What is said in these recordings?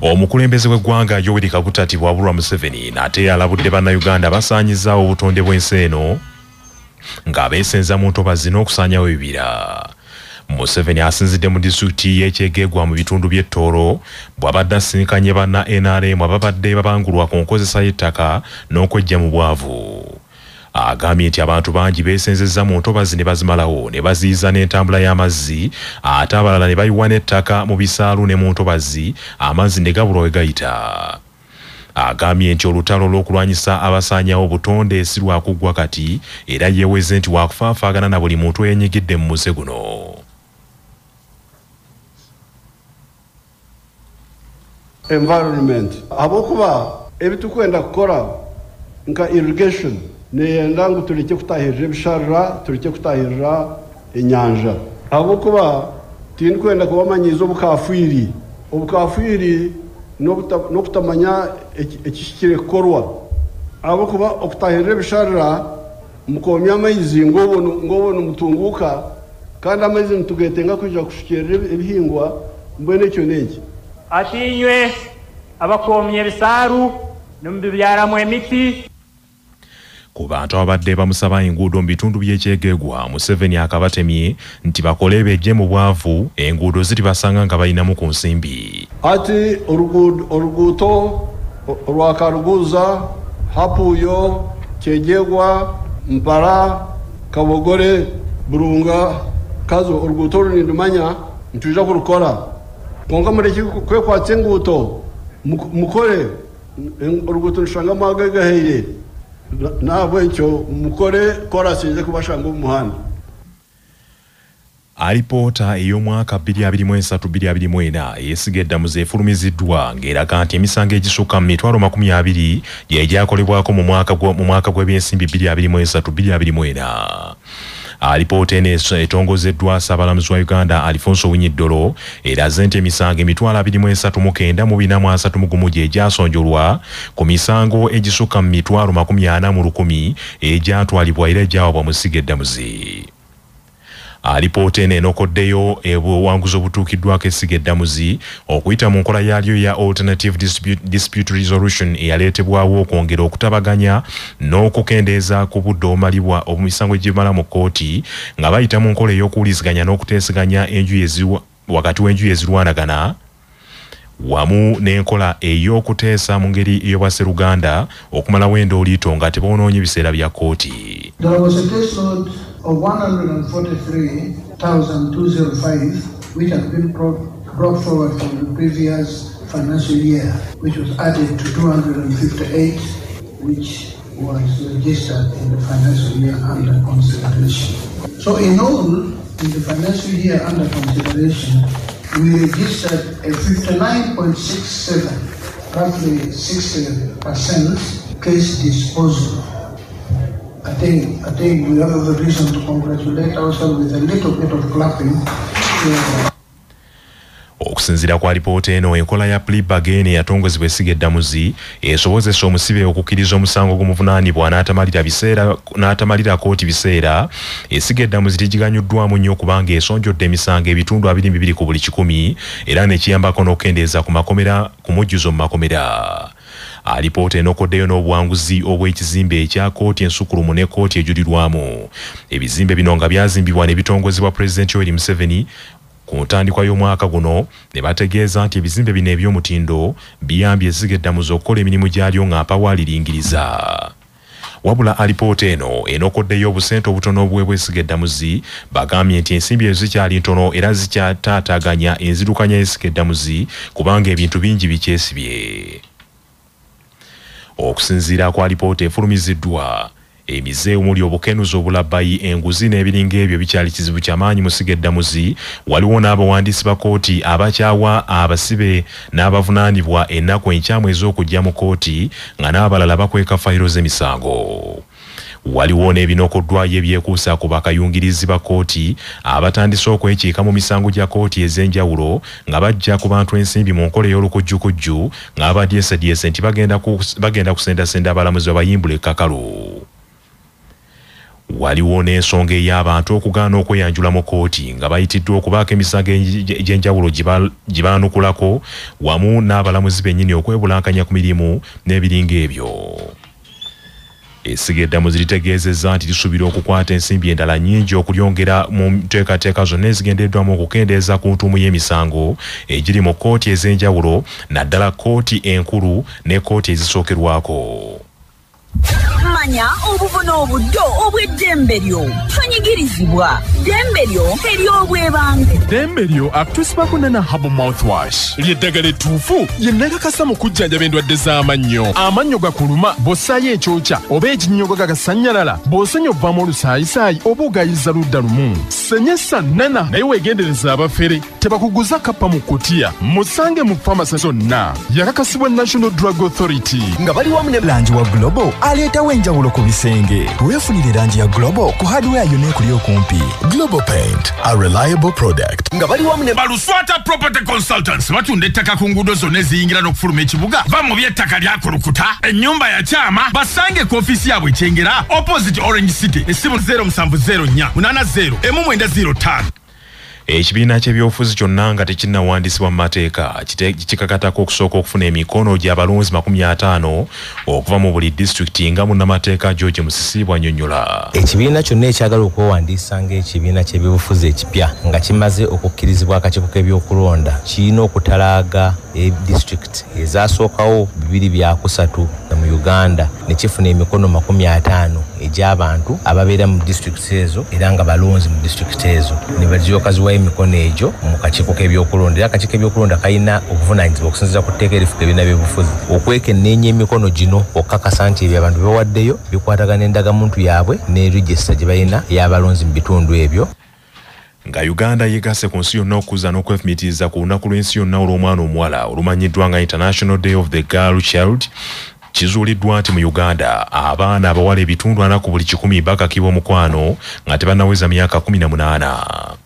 Omukulembeze w'eggwanga Yoweri Kaguta Tiwabulwa Museven nate alabudde Banayuganda basaanyizaawo obutonde bw'ensi eno ng'abeesenza mu ntobazi n'okusaanyawo ebibira. Museven asinzidde mu disitulikiti y'Ekyegegwa mu bitundu by'Ettoolo bw'abadde asisinkanye banna NRM ababadde babangulwa ku nkozesa y'ettaka n'okwejja mu bwavu. Agambye nti abantu bangi beesenzezza mu ntobazi ne bazimalawo ne baziyiza n'entambula y'amazzi ate abalala ne bayiwa n'ettaka mu bisaalu ne mu ntobazi amazzi ne gabulwa we gayita. Agambye nti olutalo lw'okulwanyisa abasaanyawo obutonde si lwakuggwa kati era yeeweze nti wakufaanfaagana na buli muntu eyenyigidde mu muze guno. Environment abokuba ebitukwenda kukora nka irrigation neyenda ngu tureke kutahirira ebisharara tureke kutahirira enyanja abokuba tinikwenda kubamanyiza obukafwiri n'okutamanya ekikire kukorwa abokuba okutahirira ebisharara mukomya amaizi ng'obona mutunguka kandi amaizi nitugetenga kuja kushukirira ebihingwa mbwene ekyo n'eki atinywe abakomye ebisaaru n'omubibyaramu emiti. Ku bantu abadde bamusaba enguudo mu bitundu by'Ekyegegwa, Museven akabatemye nti bakole bejje mu bwavu enguudo ziribasanga nga balinamu ku nsimbi. Ati oruguuto rwa Karuguza, Hapuyo, Kyegegwa, Mpara, Kabogore, Burunga, Kazo oruguuto runindumanya ntuja kurukora. Konga mureki kwekwatsa enguuto mukore oruguuto nshanga mwagagaheire nabo ekyo mukore kora sinze kubashanga mu muhanda. Alipoota ey'omwaka 2023-2024 yesigedda muze efulumiziddwa ng'eraga nti emisango egisukka mu 20,000 gyegyakolebwako mu mwaka gw'ebyensimbi 2023-2024. Alipoota eno etongozeddwa Ssaabalamuzi wa Uganda Alfonso Winyiddolo eraze nti emisango 23,431 gyegyasonjolwa ku misango egisukka mu 40,100 egyatwalibwa era egyawabwa mu Sigeddamuzi. Alipoota eno enokoddeyo obuwanguzi obutuukiddwako Sigeddamuzi okuyita mu nkola yaalyo ya Alternative Dispute Resolution eyaleetebwawo okwongera okutabaganya n'okukendeeza ku budde obumalibwa omumisango egimala mu kkooti nga bayita mu nkola ey'okuwuliziganya n'okuteesaganya wakati w'enjuyi ezirwanagana wamu n'enkola ey'okuteesa mu ngeri ey'obwasseruganda okumalawo endooliito nga teboonoonye ebiseera bya kkooti. Of 143,205 which have been brought forward from the previous financial year, which was added to 258 which was registered in the financial year under consideration. So in all, in the financial year under consideration, we registered a 59.67, roughly 60% case disposal. I think we have a reason to congratulate ourselves with a little bit of clapping. Okusinziira kwa alipoota eno enkola ya plea bargain eyatongozebwa Sigeddamuzi esobozesa omusibe okukkiriza omusango gw'omuvunaanibwa n'atamalira kkooti biseera. Sigeddamuzi tegiganyuddwamu nnyo kubanga esonjodde emisango ebitundu 22 ku buli 100 era nekiyambako n'okukendeeza ku mujjuzo mu makomera. Alipoota enokoddeyo n'obuwanguzi obw'ekizimbe ekya kkooti ensukulumu ne kkooti ejulirwamu. Ebizimbe bino nga byazimbibwa ne bitongozebwa Pulezidenti Yoweri Museveni ku ntandikwa y'omwaka guno ne bategeeza nti ebizimbe bino eby'omutindo biyambye Sigeddamuzi okukola emirimu gyalyo nga mpawaliringiriza. Wabula alipoota eno enokoddeyo obusente obutono obuweebwa Sigeddamuzi bagambye nti ensimbi ezo zikyali ntono era zikyataataganya enzirukanya y'Sigeddamuzi kubanga ebintu bingi bikyesibye. Okusinziira kwa alipoota efulumiziddwa emize omuli obukenuzi obulabbayi enguzi n'ebiringa ebyo bikyali kizibu ky'amaanyi mu Sigeddamuzi. Waliwo n'abawandiisi ba kkooti abakyawa abasibe n'abavunaanibwa ennaku enkyamu ez'okujja mu kkooti nga n'abalala bakweka fayiro z'emisango. Waliwo n'ebinokoddwayo ebyekuusa ku bakayungirizi ba kkooti abatandise okwekiika mu misango gya kkooti ez'enjawulo nga bajja ku bantu ensimbi mu nkola ey'olukujjukujju nga abadyeseddyese nti bagenda kusendasenda abalamuzi babayimbula ekkakalu. waliwo n'ensonga ey'abantu okugaana okweyanjula mu kkooti nga bayitiddwa okubaako emisango egy'enjawulo gye baanukulako wamu n'abalamuzi bennyini okwebulankanya ku mirimu n'ebiringa ebyo. Essiga eddamuzi litegeezezza nti lisuubira okukwata ensimbi endala nnyingi okulyongera mu nteekateeka zonna ezigendeddwamu okukendeeza ku ntuumu y'emisango egiri mu kkooti ez'enjawulo naddala kkooti enkulu ne kkooti ezisookerwako. Manya obuvuna obuddo obw'eddembe lyo tonyigirizibwa ddembe lyo ery'obwebange. Ddembe lyo akutusibako nana habo mouthwash ly'eddagala ettuufu yennakakasa mu kujjanjaba endwadde z'amannyo. Amannyo gakuluma bw'ossaayo ekyokya oba ekinnyogo gagasanyalala bw'osenya ovaamu olusaayisaayi oba ogayiza ludda lumu. Senyesa nana naye weegendereza abafere tebakuguza kappa mu kutiya musange mu famasi zonna. Yakakasibwa National Drug Authority nga bali wamu ne langi wa Global aleetawo enjawulo ku bisenge. Weefunire langi ya Global ku hardware yonna ekuli okumpi. Global Paint, a reliable product. nga bali wamu ne Baluswata Property Consultants batunda ettaka ku nguudo zonna eziyingira n'okufuluma ekibuga. Va mu by'ettaka lyakulukuta ennyumba ya kyama basange ku ofiisi yaabwe ekyengera opposite Orange City essimu 0704 80 1905. Ekibiina ky'ebyobufuzi kyonna nga tekinnawandiisibwa mu mateeka kikakatako okusooka okufuna emikono gy'abalonzi 50 okuva mu buli disitulikiti nga munnamateeka George Musisi bw'annyonnyola. Ekibiina kyonna ekyagala okwewandiisa ng'ekibiina ky'ebyobufuzi ekipya nga kimaze okukkirizibwa akakiiko k'ebyokulonda kirina okutalaaga disitulikiti ezasookawo 223 mu Uganda ne kifuna emikono 50 egy'abantu ababeera mu disitulikiti ezo era nga balonzi mu disitulikiti ezo ne balyoka ziwayo emikono egyo mu kakiiko k'ebyokulonda. Era akakiiko k'ebyokulonda kalina obuvunaanyizibwa okusinziira ku tteeka erifuga ebibiina by'obufuzi okwekenneenya emikono gino okukakasa nti ebyo abantu bewaddeyo bikwatagana endagamuntu yaabwe ne regisita gye balina ey'abalonzi mu bitundu ebyo. Nga Uganda yeegase ku nsi yonna okuza n'okwefumitiriza ku lunaku lw'ensi yonna olw'omwana omuwala olumanyiddwa nga International Day of the Girl Child, kizuuliddwa nti mu Uganda abaana abawala ebitundu 4 ku buli 100 bakakibwa omukwano nga tebannaweza myaka 18.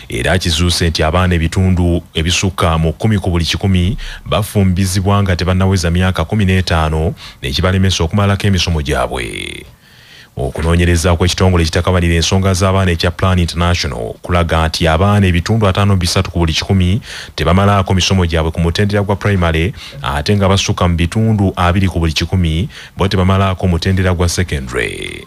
Era kizuuse nti abaana ebitundu ebisukka mu 10 ku buli 100 bafumbizibwa nga tebannaweza myaka 15 nekibalemesa okumalako emisomo gyabwe. Okunoonyereza kw'ekitongole ekitakabalira ensonga z'abaana ekya Plan International kulaga nti abaana ebitundu 53 ku buli 100 tebamalaako misomo gyabwe ku mutendera gwa primary ate nga basukka mu bitundu 20 ku buli 100 bo tebamalaako mutendera gwa secondary.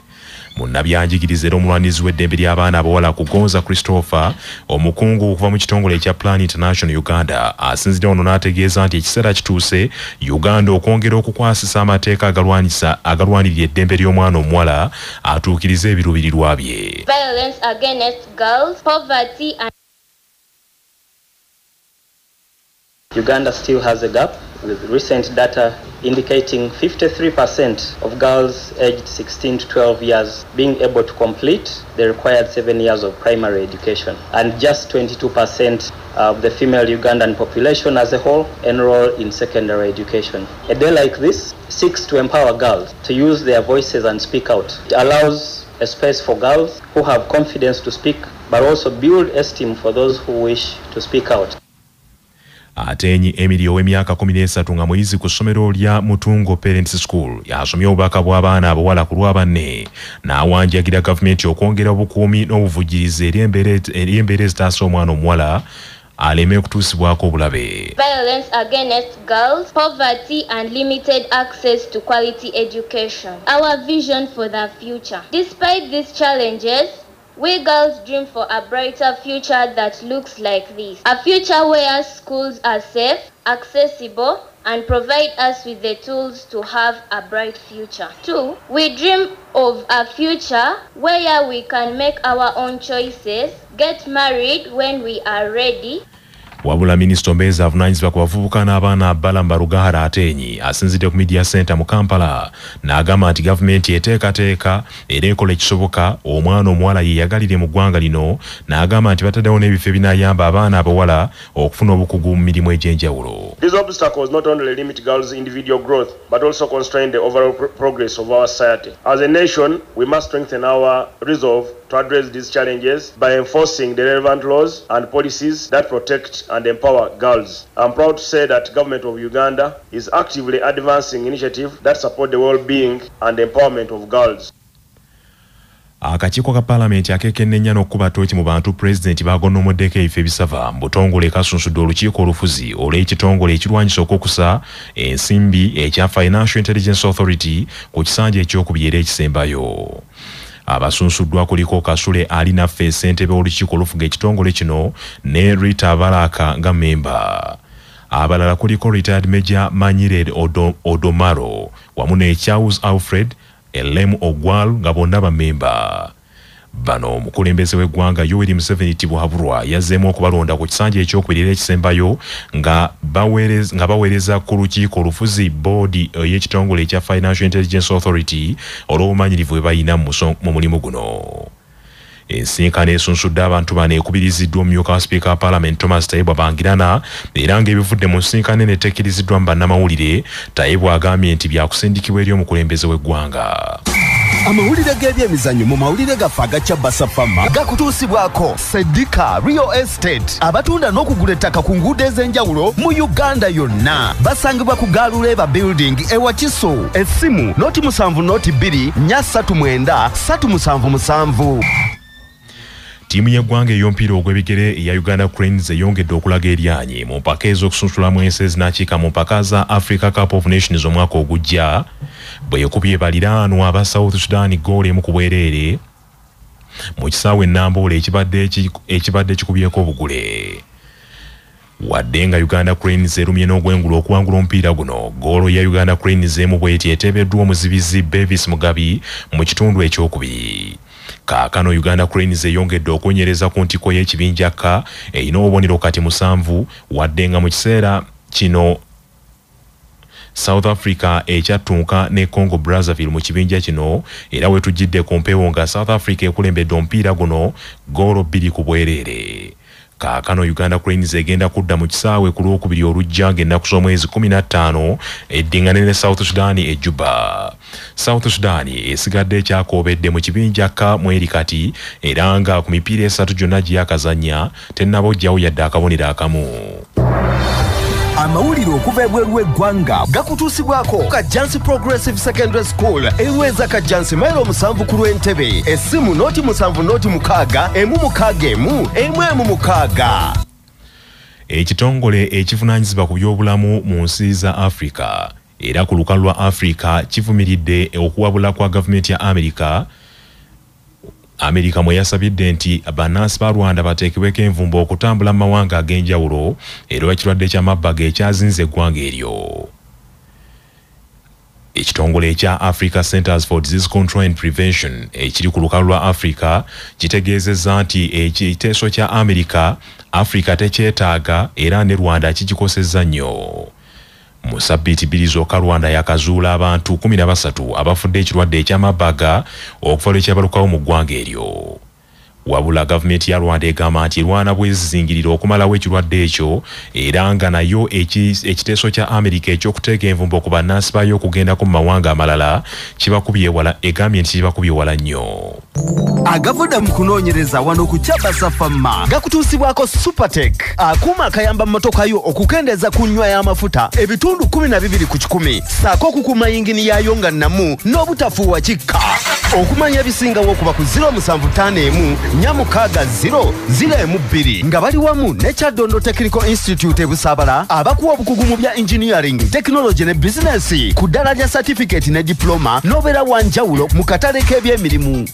Munnabyanjigiriza era omulwanizi w'eddembe ly'abaana abawala Kugonza Christopher omukungu okuva mu kitongole ekya Plan International Uganda asinzira ono n'ategeeza nti ekiseera kituuse Uganda okwongera okukwasisa amateeka agalwanirira eddembe ly'omwana omuwala atuukirize ebiruubirirwa bye. Violence against girls, poverty and Uganda still has a gap, with recent data indicating 53% of girls aged 16 to 12 years being able to complete the required 7 years of primary education, and just 22% of the female Ugandan population as a whole enroll in secondary education. A day like this seeks to empower girls to use their voices and speak out. It allows a space for girls who have confidence to speak, but also build esteem for those who wish to speak out. Atenyi Emilio w'emyaka 13 nga muyizi ku ssomero lya Mutungo Parents School yasomye obubaka bw'abaana abawala ku Lwabane n'awanjagira gavumenti okwongera obukuumi n'obuvujjirizi eri embeera ezitaasa omwana omuwala aleme kutuusibwako obulabe. Violence against girls, poverty and limited access to quality education. Our vision for the future. Despite these challenges, we girls dream for a brighter future that looks like this. A future where schools are safe, accessible, and provide us with the tools to have a bright future. 2, we dream of a future where we can make our own choices, get married when we are ready. Wabula Minisita Mbeza avunaanyizibwa ku bavubuka n'abaana Balamba Rugahara Atenyi asinzidde ku Media Center mu Kampala n'agamba nti gavumenti eteekateeka era ekola ekisoboka omwana omuwala yeeyagalire mu ggwanga lino n'agamba nti bataddewo n'ebifo ebinaayamba abaana abawala okufuna obukugu mu mirimu egy'enjawulo. These obstacles not only limit girls' individual growth but also constrain the overall progress of our society. As a nation, we must strengthen our resolve to address these challenges by enforcing the relevant laws and policies that protect and empower girls. I'm proud to say that Government of Uganda is actively advancing initiatives that support the well-being and empowerment of girls. Akakiiko ka Parliament akekennenya n'okkuba ttooki mu bantu President bagonnomoddeko ebifo ebisava mu butongole kasunsudde olukiiko olufuzi olw'ekitongole ekirwanyisa okukusa ensimbi ekya Financial Intelligence Authority ku kisanja ekyokubiri era ekisembayo. Abasunsuddwa kuliko Kasule ali naffe ssentebe w'olukiiko olufuga ekitongole kino ne Rita Baraka nga memba. Abalala kuliko retired Major Manyire Odomaro wamu ne Charles Alfred Elem Ogwal nga bonna bamemba. Bano omukulembeze w'eggwanga Yoweri Museveni Tibuhaburwa yazzeemu okubalonda ku kisanja ekyokubiri ekisembayo nga baweereza ku lukiiko olufuzi boodi y'ekitongole ekya Financial Intelligence Authority olw'obumanyirivu bwe bayina mu mulimu guno. Ensinkano esunsudde abantu bano ekubiriziddwa omumyuka wa Speaker wa Parliament Thomas Tayibwa Bangirana era ng'ebivudde mu nsinkano eno eteekeriziddwa mu bannamawulire, Tayibwa agambye nti byakusindikibwa eri omukulembeze w'eggwanga. Amawulire g'ebyemizannyo mu mawulire gaffe agakya Basafama gakutuusibwako Sedika Real Estate abatunda n'okugula ettaka ku nguudo ez'enjawulo mu Uganda yonna. Basangibwa ku Galuleba Building ewa Kiso. Essimu noti 7 noti 2 339 377. Tiimu y'eggwanga ey'omupiira ogw'ebigere eya Uganda Cranes eyongedde okulaga eryanyi mu mpaka ez'okusunsulamu ensi ezinakiika mu mpaka za Africa Cup of Nations omwaka ogujja bwe yakubye baliraanwa aba South Sudan goal emu ku bwereere mu kisaawe Namboole ekibadde kikubyeko obugule. Wadde nga Uganda Cranes erumye n'ogwengula okuwangula omupiira guno, goolo ya Uganda Cranes emu bw'eti eteebeddwa omuzibizi Bevis Mugabi mu kitundu ekyokubiri. Kaakano Uganda Cranes eyongedde okunyereza ku ntiko y'ekibinja K erina obubonero kati 7 wadde nga mu kiseera kino South Africa ekyattunka ne Congo Brazzaville mu kibinja kino era wetujjidde ku mpeewo nga South Africa ekulembedde omupiira guno goolo 2 ku bwereere. Kaakano Uganda Cranes egenda kudda mu kisaawe ku lwokubiri olujja ng'ennaku z'omwezi 15 eddingane ne South Sudan e Juba. South Sudan esigadde ekyakoobedde mu kibinja K mweri kati era nga ku mipiira 3 gyonna gyakazannya tennabojjawo yadde akabonero akamu. Amawulire okuva ebweru w'eggwanga gakutuusibwako Kajansi Progressive Secondary School eRweza Kajansi mailo 7 ku lw'Entebbe. Essimu noti 7 noti 6 emu 6 emu emu emu 6. Ekitongole ekivunaanyizibwa ku by'obulamu mu nsi za Africa era ku lukalu lwa Africa kivumiridde okuwabula kwa gavumenti ya Amerika mwe yasabidde nti bannansi ba Rwanda bateekebweko envumbo okutambula mu mawanga ag'enjawulo era ekirwadde ky'amabbaga ekyazinze eggwanga eryo. Ekitongole ekya Africa Centers for Disease Control and Prevention ekiri ku lukalu lwa Africa kitegeezezza nti ekiteeso kya Africa tekyetaaga era ne Rwanda kigikosezza nnyo. Mu ssabbiiti 2 zokka Rwanda yakazuula abantu 13 abafudde ekirwadde eky'amabbaga okuva lwekyabalukawo mu ggwanga eryo. Wabula gavumenti ya Rwanda egamba nti Rwanda bwezizingirira okumalawo ekirwadde ekyo era nga nayo ekiteeso kya Amerika ekyokuteeka envumbo ku bannansi bayo okugenda mu mawanga amalala egambye nti kibakubye wala nnyo. Agavudde mu kunoonyereza wano ku Basafama gakutuusibwako Supertech akuuma akayamba mmotoka yo okukendeeza ku nnywa y'amafuta ebitundu 12 ku 100 saako okukuuma yingini yayo nga nnamu n'obutafuuwa kikka. Okumanya ebisingawo okuba ku 0751 Nyamukaga 002 nga bali wamu ne Kyaddondo Technical Institute e Busaabala abakuwa obukugu mu bya engineering, technology ne business ku ddala lya certificate ne diploma n'obeera wanjawulo mu katale k'ebyemirimu.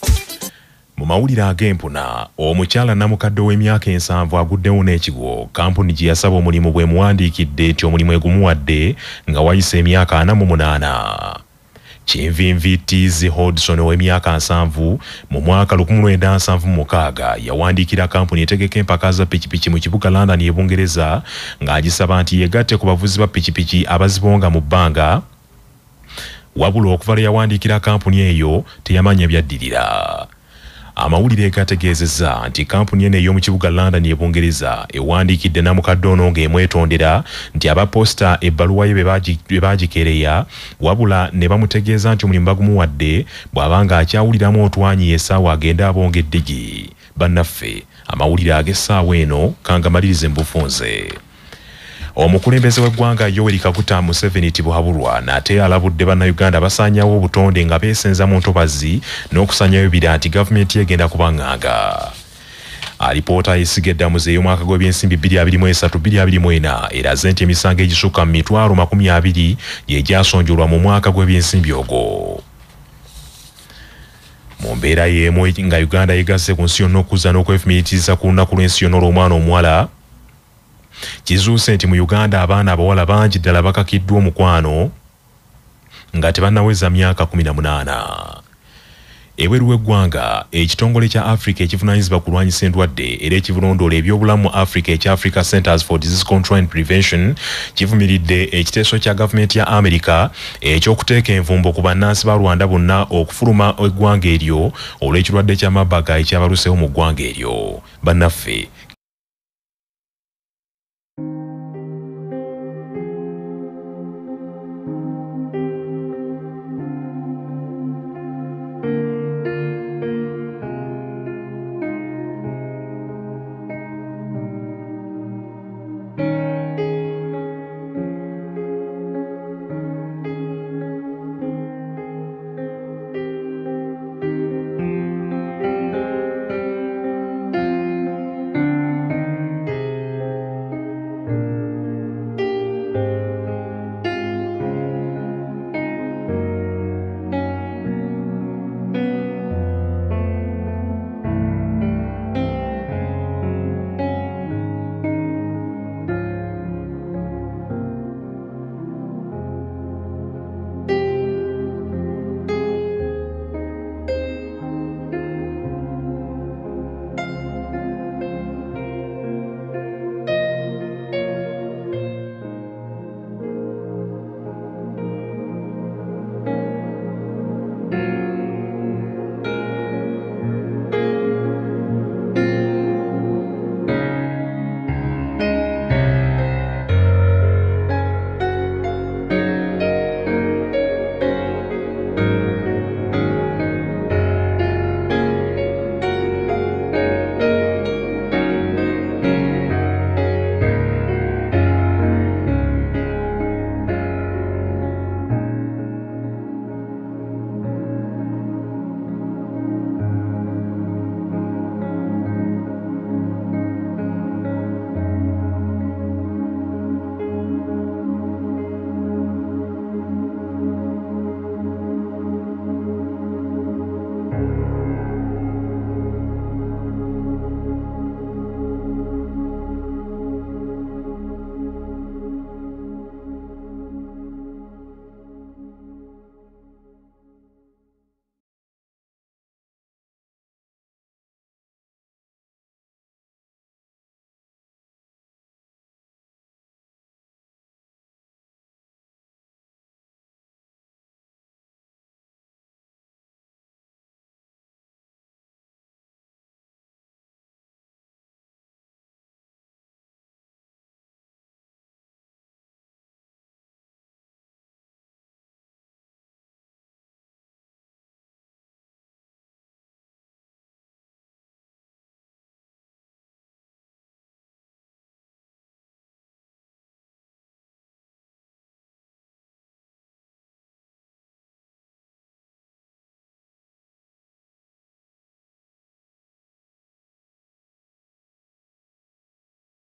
Mu mawulire ag'empuna, omukyala namukadde w'emyaka 7 aguddewo n'ekigwo kampuni gye yasaba omulimu bwe muwandiikidde nti omulimu egumuwadde nga wayise emyaka 48. Kinvinvi Tizi Hodson w'emyaka 7 mu mwaka 1976 yawandiikira kampuni etegeka empaka za pikipiki mu kibuga London e Bungereza ng'agisaba nti yegatte ku bavuzi ba pikipiki abazibonga mu bbanga, wabula okuva lwe yawandiikira kampuni eyo teyamanya byaddirira. Amawulire gategeezezza nti kampuni eno ey'omu kibuga London e Bungereza ewandiikidde namukadde ono ng'emwetondera nti abaposta ebbaluwa ye be baagikereya wabula ne bamutegeeza nti omulimu bagumuwadde bw'abanga akyawuliramu otwanyi essaawa agenda abonga eddigi. Bannaffe amawulire ag'essaawa eno kangamalirize mu bufunze. Omukulembeze w'eggwanga Yoweri Kaguta Museveni tibuhabulwa nate alabudde Banayuganda basaanyawo obutonde nga beesenza mu ntobazi n'okusanyayo ebira nti gavumenti egenda kubanganga. Alipoota y'essiga eddamuzi ey'omwaka gw'ebyensimbi 2023-2024 eraze nti emisango egisukka mu 20,000 gye gyasonjolwa mu mwaka gw'ebyensimbi ogwo. Mu mbeera y'emu nga Uganda yegasse ku nsi yonna okuzza n'okwefumiitiriza ku lunaku lw'ensi yonna olw'omwana omuwala, kizuuse nti mu Uganda abaana abawala bangi ddala bakakiddwa omukwano nga tebannaweza myaka 18. Ebweru w'eggwanga ekitongole kya Africa ekivunaanyizibwa ku kulwanyisa endwadde era ekivulondoola ebyobulamu mu Africa ekya Africa Centers for Disease Control and Prevention kivumiridde ekiteeso kya gavumenti ya Amerika ekyokuteeka envumbo ku bannansi ba Rwanda bonna okufuluma eggwanga eryo olw'ekirwadde kya Marburg ekyabaluseewo mu ggwanga eryo. Bannaffe